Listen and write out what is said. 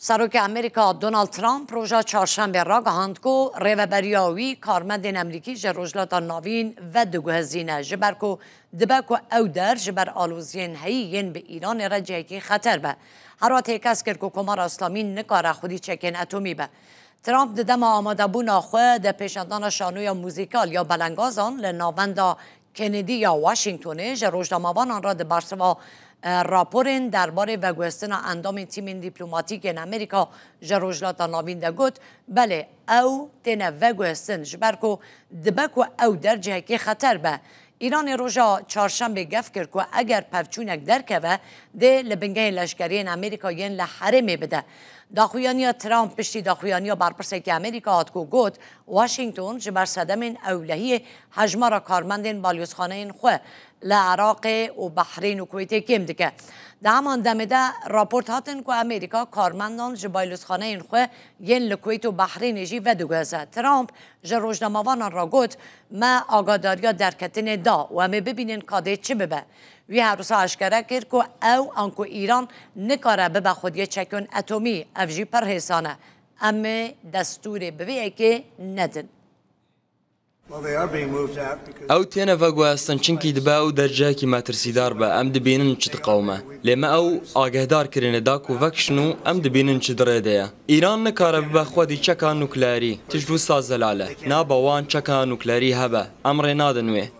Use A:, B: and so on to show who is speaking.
A: سروک امریکا دونالد ترامپ روژا چهارشنبه را گهاند که ریوبریاوی کارمندین امریکی جروجلات ناوین و دگوهزینه جبر که دبه که او در جبر آلوزین هیین به ایران را جهکی خطر به هر وقت کس کرد که کمار اسلامی نکاره خودی چکن اتمی به ترامپ ددم آماده بو ناخواه ده پیشندان شانوی موزیکال یا بلنگازان لناوندا کندی یا واشنگتونه جروجلاموان آن را ده برسوا راپورین درباره وگوستن اندام تیم دیپلماتیک این امریکا جروجلات ناوین ده گوت بله او تینه وگوستن جبر که دبکو او در جهه که خطر به ایران روژا چهارشنبه گفت کرد که اگر پفچونک درکوه ده لبنگه لشکری امریکایین لحرمه بده داخویانی ترامپ پشتی داخویانی برپرسه که امریکا هات که گوت واشنگتن جبر صدم اولهی حجمه را کارمندین بالیوزخانه این خواه لعراق و بحرین و کویت کم دکه در همان دمده راپورت هاتن که امریکا کارمندان جبایلوزخانه این خواه ین لکویت و بحرین جی و دوگزه ترامپ جروجناموان را گوت ما آگاداریا درکتن دا و همه ببینین کاده چه ببه وی هر روزا اشکره کرد که او آنکو ایران نکاره ببه خودی چکن اتمی افجی پر حسانه اما دستور بویه که ندن
B: او تینا فاگواستن چنکی دبا او درجاکی ماترسیدار با ام دبینن چه تقاومه لما او آگهدار کرنه داکو وکشنو ام دبینن چه درده ایران نکاره ببا خودی چکا نوکلاری تجرو سازلاله نابا وان چکا نوکلاری هبه امر نادنوه